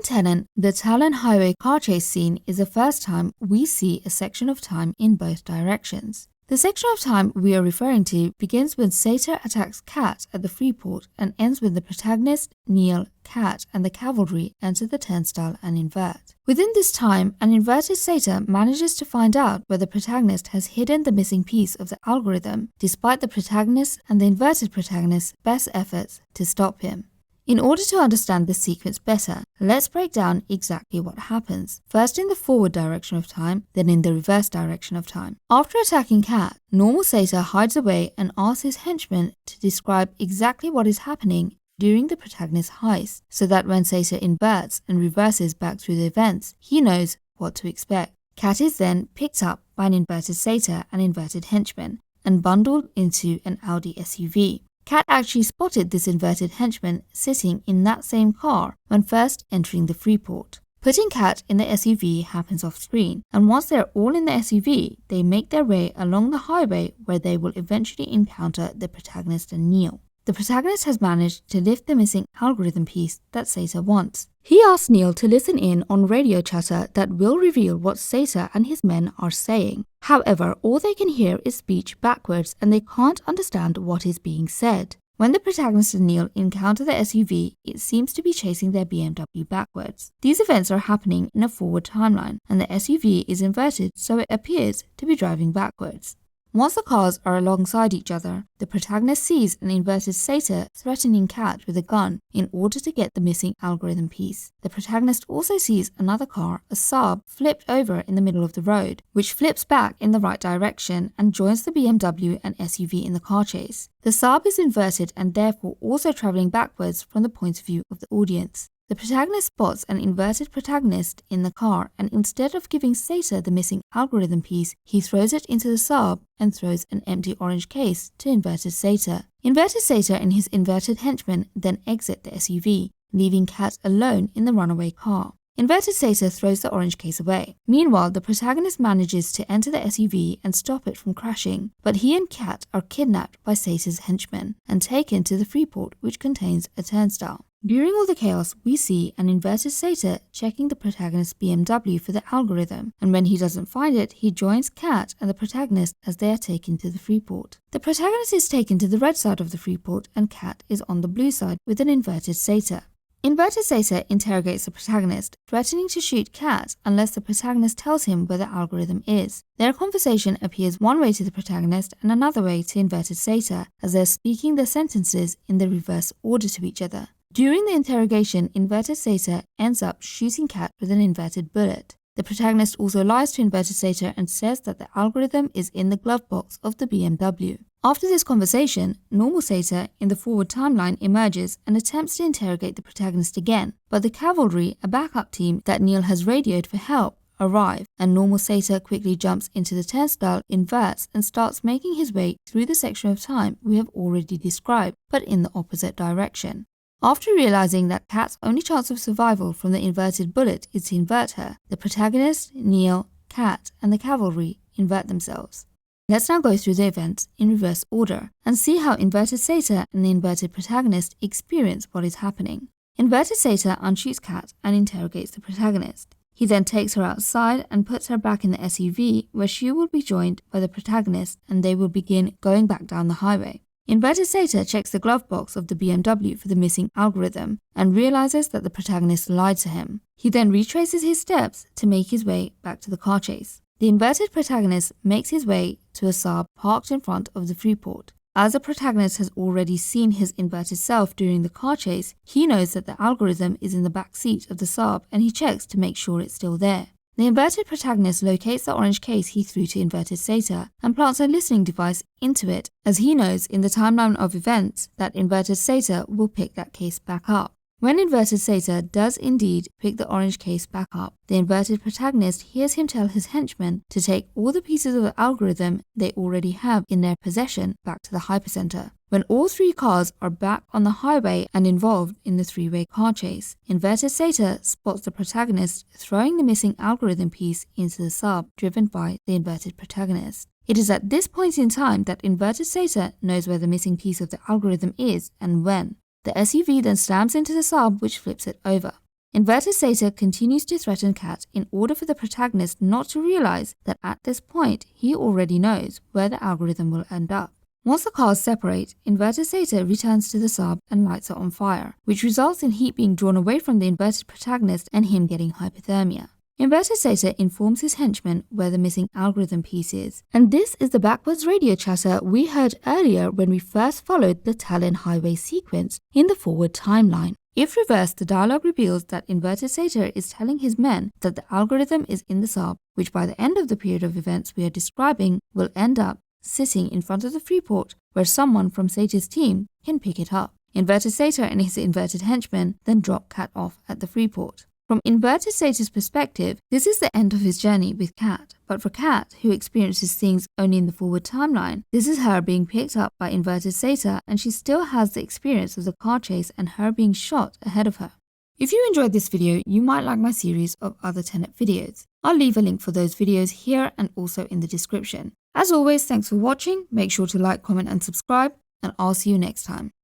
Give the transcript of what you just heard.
Tenet, the Tallinn highway car chase scene is the first time we see a section of time in both directions. The section of time we are referring to begins when Sator attacks Kat at the Freeport and ends when the protagonist, Neil, Kat, and the cavalry enter the turnstile and invert. Within this time, an inverted Sator manages to find out where the protagonist has hidden the missing piece of the algorithm, despite the protagonist and the inverted protagonist's best efforts to stop him. In order to understand this sequence better, let's break down exactly what happens, first in the forward direction of time, then in the reverse direction of time. After attacking Kat, normal Sator hides away and asks his henchman to describe exactly what is happening during the protagonist's heist, so that when Sator inverts and reverses back through the events, he knows what to expect. Kat is then picked up by an inverted Sator and inverted henchman and bundled into an Audi SUV. Kat actually spotted this inverted henchman sitting in that same car when first entering the Freeport. Putting Kat in the SUV happens off screen, and once they're all in the SUV, they make their way along the highway where they will eventually encounter the protagonist and Neil. The protagonist has managed to lift the missing algorithm piece that Sator wants. He asks Neil to listen in on radio chatter that will reveal what Sator and his men are saying. However, all they can hear is speech backwards and they can't understand what is being said. When the protagonist and Neil encounter the SUV, it seems to be chasing their BMW backwards. These events are happening in a forward timeline, and the SUV is inverted so it appears to be driving backwards. Once the cars are alongside each other, the protagonist sees an inverted Sator threatening Kat with a gun in order to get the missing algorithm piece. The protagonist also sees another car, a Saab, flipped over in the middle of the road, which flips back in the right direction and joins the BMW and SUV in the car chase. The Saab is inverted and therefore also traveling backwards from the point of view of the audience. The protagonist spots an inverted protagonist in the car, and instead of giving Sator the missing algorithm piece, he throws it into the Saab and throws an empty orange case to inverted Sator. Inverted Sator and his inverted henchman then exit the SUV, leaving Kat alone in the runaway car. Inverted Sator throws the orange case away. Meanwhile, the protagonist manages to enter the SUV and stop it from crashing, but he and Kat are kidnapped by Sator's henchmen and taken to the Freeport, which contains a turnstile. During all the chaos, we see an inverted Sator checking the protagonist's BMW for the algorithm, and when he doesn't find it, he joins Kat and the protagonist as they are taken to the Freeport. The protagonist is taken to the red side of the Freeport and Kat is on the blue side with an inverted Sator. Inverted Sator interrogates the protagonist, threatening to shoot Kat unless the protagonist tells him where the algorithm is. Their conversation appears one way to the protagonist and another way to inverted Sator, as they're speaking their sentences in the reverse order to each other. During the interrogation, inverted Sator ends up shooting Kat with an inverted bullet. The protagonist also lies to inverted Sator and says that the algorithm is in the glove box of the BMW. After this conversation, normal Sator in the forward timeline emerges and attempts to interrogate the protagonist again, but the cavalry, a backup team that Neil has radioed for help, arrive, and normal Sator quickly jumps into the turnstile, inverts, and starts making his way through the section of time we have already described, but in the opposite direction. After realizing that Kat's only chance of survival from the inverted bullet is to invert her, the protagonist, Neil, Kat, and the cavalry invert themselves. Let's now go through the events in reverse order and see how inverted Sator and the inverted protagonist experience what is happening. Inverted Sator unshoots Kat and interrogates the protagonist. He then takes her outside and puts her back in the SUV, where she will be joined by the protagonist and they will begin going back down the highway. Inverted Sator checks the glove box of the BMW for the missing algorithm and realizes that the protagonist lied to him. He then retraces his steps to make his way back to the car chase. The inverted protagonist makes his way to a Saab parked in front of the Freeport. As the protagonist has already seen his inverted self during the car chase, he knows that the algorithm is in the back seat of the Saab and he checks to make sure it's still there. The inverted protagonist locates the orange case he threw to inverted Sator and plants a listening device into it, as he knows in the timeline of events that inverted Sator will pick that case back up. When inverted Sator does indeed pick the orange case back up, the inverted protagonist hears him tell his henchmen to take all the pieces of the algorithm they already have in their possession back to the hypercenter. When all three cars are back on the highway and involved in the three-way car chase, inverted Sator spots the protagonist throwing the missing algorithm piece into the Saab driven by the inverted protagonist. It is at this point in time that inverted Sator knows where the missing piece of the algorithm is and when. The SUV then slams into the Saab, which flips it over. Inverted Satyr continues to threaten Kat in order for the protagonist not to realize that at this point he already knows where the algorithm will end up. Once the cars separate, Inverted Satyr returns to the sub and lights it on fire, which results in heat being drawn away from the inverted protagonist and him getting hypothermia. Inverted Satyr informs his henchman where the missing algorithm piece is, and this is the backwards radio chatter we heard earlier when we first followed the Tallinn highway sequence in the forward timeline. If reversed, the dialogue reveals that Inverted Satyr is telling his men that the algorithm is in the sub, which by the end of the period of events we are describing will end up sitting in front of the freeport where someone from Satyr's team can pick it up. Inverted Satyr and his inverted henchmen then drop Kat off at the freeport. From Inverted Satyr's perspective, this is the end of his journey with Kat, but for Kat, who experiences things only in the forward timeline, this is her being picked up by Inverted Satyr and she still has the experience of the car chase and her being shot ahead of her. If you enjoyed this video, you might like my series of other Tenet videos. I'll leave a link for those videos here and also in the description. As always, thanks for watching, make sure to like, comment and subscribe, and I'll see you next time.